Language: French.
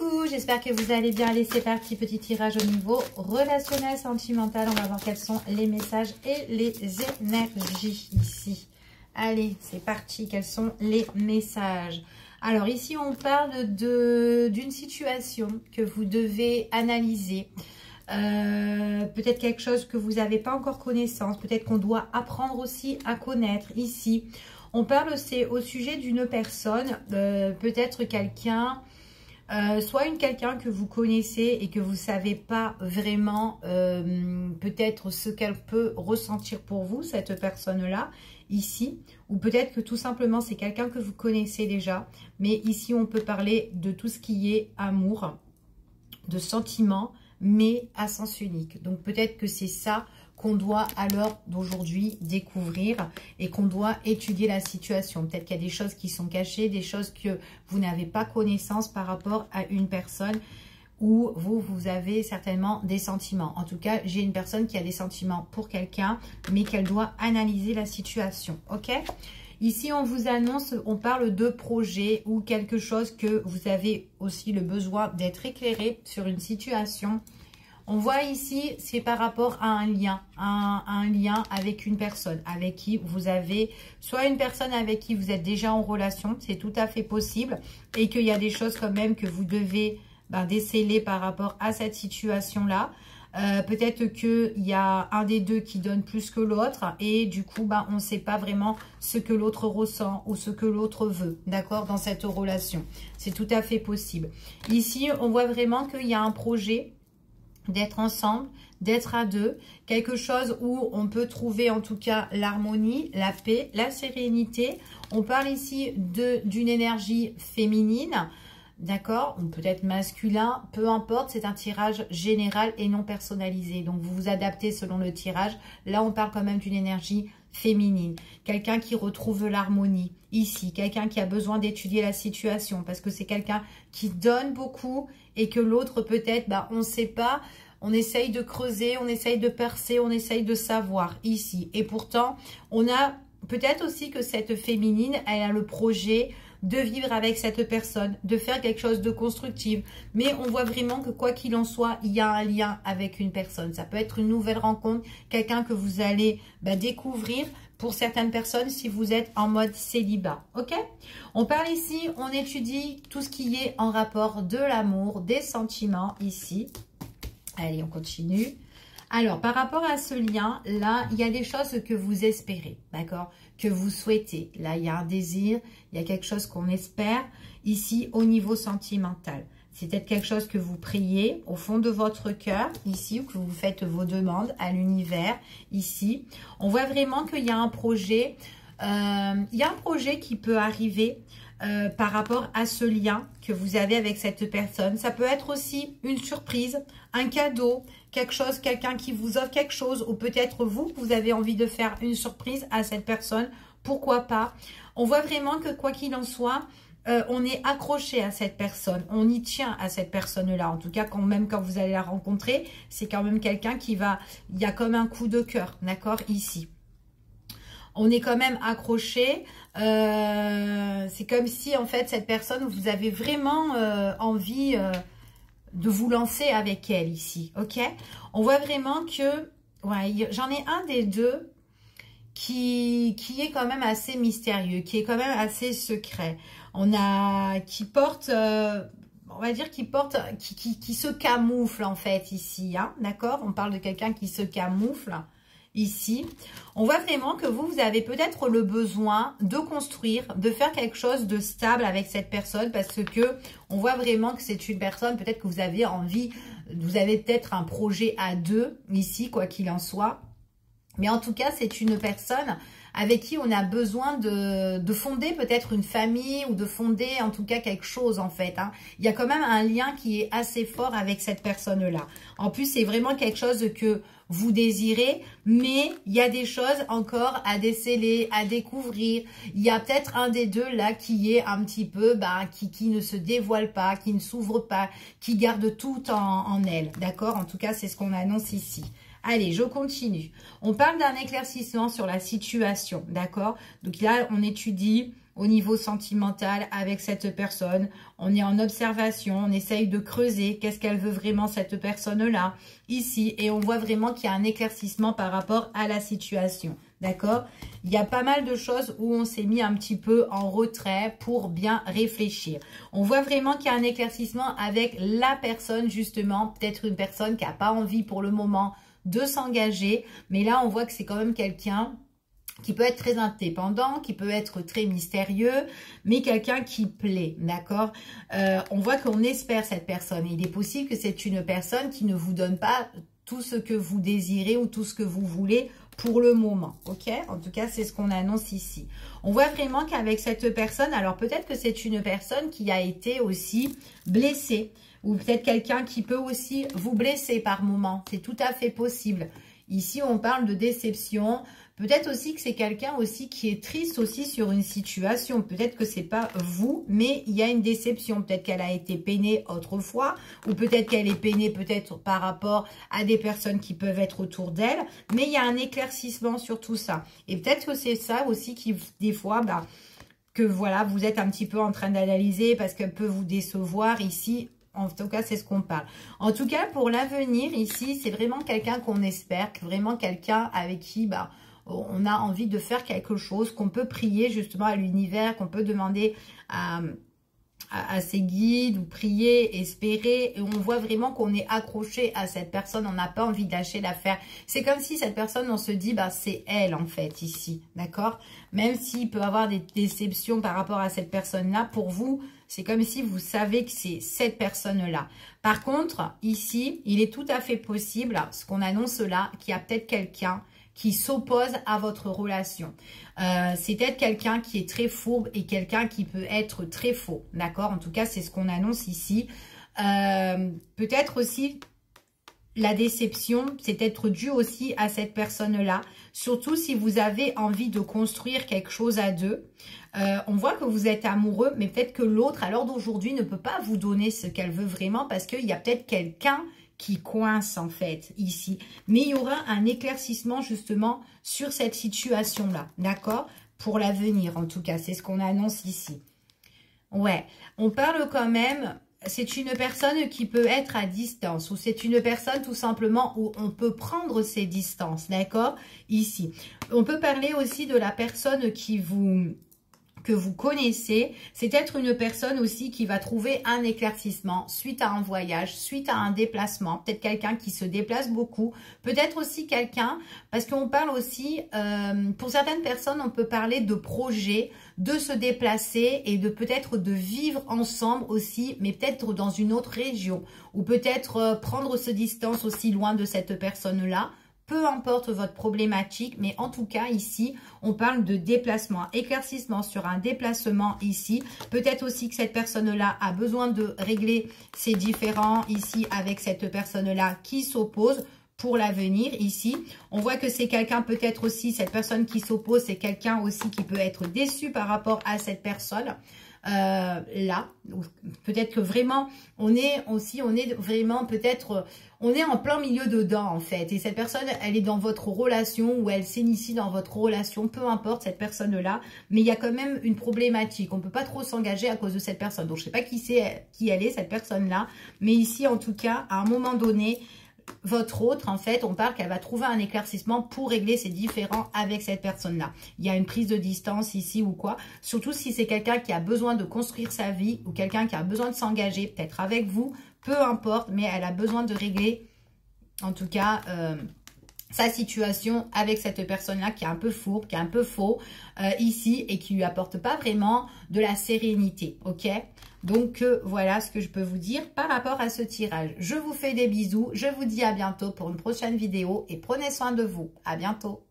Coucou, j'espère que vous allez bien. Allez, c'est parti, petit tirage au niveau relationnel, sentimental. On va voir quels sont les messages et les énergies ici. Allez, c'est parti, quels sont les messages? Alors ici, on parle d'une situation que vous devez analyser. Peut-être quelque chose que vous n'avez pas encore connaissance. Peut-être qu'on doit apprendre aussi à connaître ici. On parle aussi au sujet d'une personne, peut-être quelqu'un... soit quelqu'un que vous connaissez et que vous ne savez pas vraiment peut-être ce qu'elle peut ressentir pour vous, cette personne-là, ici. Ou peut-être que tout simplement c'est quelqu'un que vous connaissez déjà. Mais ici on peut parler de tout ce qui est amour, de sentiments, mais à sens unique. Donc peut-être que c'est ça qu'on doit à l'heure d'aujourd'hui découvrir et qu'on doit étudier la situation. Peut-être qu'il y a des choses qui sont cachées, des choses que vous n'avez pas connaissance par rapport à une personne où vous avez certainement des sentiments. En tout cas, j'ai une personne qui a des sentiments pour quelqu'un, mais qu'elle doit analyser la situation. Ok ? Ici, on vous annonce, on parle de projet ou quelque chose que vous avez aussi le besoin d'être éclairé sur une situation. On voit ici, c'est par rapport à un lien, un lien avec une personne, avec qui vous avez, soit une personne avec qui vous êtes déjà en relation, c'est tout à fait possible, et qu'il y a des choses quand même que vous devez déceler par rapport à cette situation-là. Peut-être qu'il y a un des deux qui donne plus que l'autre, et du coup, on ne sait pas vraiment ce que l'autre ressent ou ce que l'autre veut, d'accord, dans cette relation. C'est tout à fait possible. Ici, on voit vraiment qu'il y a un projet d'être ensemble, d'être à deux, quelque chose où on peut trouver en tout cas l'harmonie, la paix, la sérénité. On parle ici d'une énergie féminine, d'accord, ou peut-être masculin, peu importe, c'est un tirage général et non personnalisé. Donc vous vous adaptez selon le tirage. Là on parle quand même d'une énergie féminine, quelqu'un qui retrouve l'harmonie ici, quelqu'un qui a besoin d'étudier la situation parce que c'est quelqu'un qui donne beaucoup et que l'autre peut-être, on ne sait pas, on essaye de creuser, on essaye de percer, on essaye de savoir ici. Et pourtant, on a peut-être aussi que cette féminine, elle a le projet de vivre avec cette personne, de faire quelque chose de constructif. Mais on voit vraiment que quoi qu'il en soit, il y a un lien avec une personne. Ça peut être une nouvelle rencontre, quelqu'un que vous allez découvrir pour certaines personnes si vous êtes en mode célibat. Ok? On parle ici, on étudie tout ce qui est en rapport de l'amour, des sentiments ici. Allez, on continue. Alors, par rapport à ce lien, là, il y a des choses que vous espérez, d'accord? Que vous souhaitez. Là, il y a un désir, il y a quelque chose qu'on espère. Ici, au niveau sentimental. C'est peut-être quelque chose que vous priez au fond de votre cœur, ici, ou que vous faites vos demandes à l'univers, ici. On voit vraiment qu'il y a un projet. Il y a un projet qui peut arriver par rapport à ce lien que vous avez avec cette personne. Ça peut être aussi une surprise, un cadeau, quelque chose, quelqu'un qui vous offre quelque chose, ou peut-être vous avez envie de faire une surprise à cette personne. Pourquoi pas? On voit vraiment que quoi qu'il en soit, on est accroché à cette personne, on y tient à cette personne-là. En tout cas, même quand vous allez la rencontrer, c'est quand même quelqu'un qui va... Il y a comme un coup de cœur, d'accord, ici. On est quand même accroché. C'est comme si, en fait, cette personne, vous avez vraiment envie de vous lancer avec elle ici, ok? On voit vraiment que... Ouais, j'en ai un des deux qui est quand même assez mystérieux, qui est quand même assez secret. Qui porte, on va dire qui se camoufle en fait ici, hein, d'accord? On parle de quelqu'un qui se camoufle ici. On voit vraiment que vous avez peut-être le besoin de construire, de faire quelque chose de stable avec cette personne parce que on voit vraiment que c'est une personne, peut-être que vous avez envie, vous avez peut-être un projet à deux ici, quoi qu'il en soit. Mais en tout cas, c'est une personne avec qui on a besoin de fonder peut-être une famille ou de fonder en tout cas quelque chose en fait. Hein. Il y a quand même un lien qui est assez fort avec cette personne-là. En plus, c'est vraiment quelque chose que vous désirez, mais il y a des choses encore à déceler, à découvrir. Il y a peut-être un des deux là qui est un petit peu, qui ne se dévoile pas, qui ne s'ouvre pas, qui garde tout en elle. D'accord? En tout cas, c'est ce qu'on annonce ici. Allez, je continue. On parle d'un éclaircissement sur la situation, d'accord? Donc là, on étudie au niveau sentimental avec cette personne. On est en observation, on essaye de creuser qu'est-ce qu'elle veut vraiment cette personne-là ici. Et on voit vraiment qu'il y a un éclaircissement par rapport à la situation. D'accord? Il y a pas mal de choses où on s'est mis un petit peu en retrait pour bien réfléchir. On voit vraiment qu'il y a un éclaircissement avec la personne justement. Peut-être une personne qui n'a pas envie pour le moment de s'engager. Mais là, on voit que c'est quand même quelqu'un qui peut être très indépendant, qui peut être très mystérieux, mais quelqu'un qui plaît, d'accord? On voit qu'on espère cette personne. Il est possible que c'est une personne qui ne vous donne pas tout ce que vous désirez ou tout ce que vous voulez pour le moment, ok? En tout cas, c'est ce qu'on annonce ici. On voit vraiment qu'avec cette personne, alors peut-être que c'est une personne qui a été aussi blessée, ou peut-être quelqu'un qui peut aussi vous blesser par moment. C'est tout à fait possible. Ici, on parle de déception. Peut-être aussi que c'est quelqu'un aussi qui est triste aussi sur une situation. Peut-être que c'est pas vous, mais il y a une déception. Peut-être qu'elle a été peinée autrefois, ou peut-être qu'elle est peinée peut-être par rapport à des personnes qui peuvent être autour d'elle. Mais il y a un éclaircissement sur tout ça. Et peut-être que c'est ça aussi qui, des fois, que voilà, vous êtes un petit peu en train d'analyser parce qu'elle peut vous décevoir ici. En tout cas, c'est ce qu'on parle. En tout cas, pour l'avenir, ici, c'est vraiment quelqu'un qu'on espère, vraiment quelqu'un avec qui on a envie de faire quelque chose, qu'on peut prier justement à l'univers, qu'on peut demander à ses guides ou prier, espérer. Et on voit vraiment qu'on est accroché à cette personne, on n'a pas envie de lâcher l'affaire. C'est comme si cette personne, on se dit, c'est elle en fait ici, d'accord? Même s'il peut y avoir des déceptions par rapport à cette personne-là, pour vous, c'est comme si vous savez que c'est cette personne-là. Par contre, ici, il est tout à fait possible, ce qu'on annonce là, qu'il y a peut-être quelqu'un qui s'oppose à votre relation. C'est peut-être quelqu'un qui est très fourbe et quelqu'un qui peut être très faux. D'accord? En tout cas, c'est ce qu'on annonce ici. Peut-être aussi la déception, c'est peut-être dû aussi à cette personne-là. Surtout si vous avez envie de construire quelque chose à deux. On voit que vous êtes amoureux, mais peut-être que l'autre, à l'heure d'aujourd'hui, ne peut pas vous donner ce qu'elle veut vraiment parce qu'il y a peut-être quelqu'un qui coince en fait ici. Mais il y aura un éclaircissement justement sur cette situation-là, d'accord? Pour l'avenir en tout cas, c'est ce qu'on annonce ici. Ouais, on parle quand même, c'est une personne qui peut être à distance ou c'est une personne tout simplement où on peut prendre ses distances, d'accord? Ici, on peut parler aussi de la personne que vous connaissez, c'est peut-être une personne aussi qui va trouver un éclaircissement suite à un voyage, suite à un déplacement, peut-être quelqu'un qui se déplace beaucoup, peut-être aussi quelqu'un, parce qu'on parle aussi, pour certaines personnes, on peut parler de projet, de se déplacer et de peut-être de vivre ensemble aussi, mais peut-être dans une autre région, ou peut-être prendre ce distance aussi loin de cette personne-là. Peu importe votre problématique, mais en tout cas ici, on parle de déplacement, éclaircissement sur un déplacement ici. Peut-être aussi que cette personne-là a besoin de régler ses différends ici avec cette personne-là qui s'oppose pour l'avenir ici. On voit que c'est quelqu'un peut-être aussi, cette personne qui s'oppose, c'est quelqu'un aussi qui peut être déçu par rapport à cette personne. Là, peut-être que vraiment on est vraiment peut-être on est en plein milieu dedans en fait, et cette personne elle est dans votre relation ou elle s'initie dans votre relation, peu importe cette personne là, mais il y a quand même une problématique, on peut pas trop s'engager à cause de cette personne, donc je sais pas qui elle est cette personne là, mais ici en tout cas à un moment donné votre autre, en fait, on parle qu'elle va trouver un éclaircissement pour régler ses différends avec cette personne-là. Il y a une prise de distance ici ou quoi. Surtout si c'est quelqu'un qui a besoin de construire sa vie ou quelqu'un qui a besoin de s'engager, peut-être avec vous, peu importe, mais elle a besoin de régler, en tout cas, sa situation avec cette personne-là qui est un peu fourbe, qui est un peu faux ici et qui lui apporte pas vraiment de la sérénité, ok? Donc, voilà ce que je peux vous dire par rapport à ce tirage. Je vous fais des bisous. Je vous dis à bientôt pour une prochaine vidéo et prenez soin de vous. À bientôt.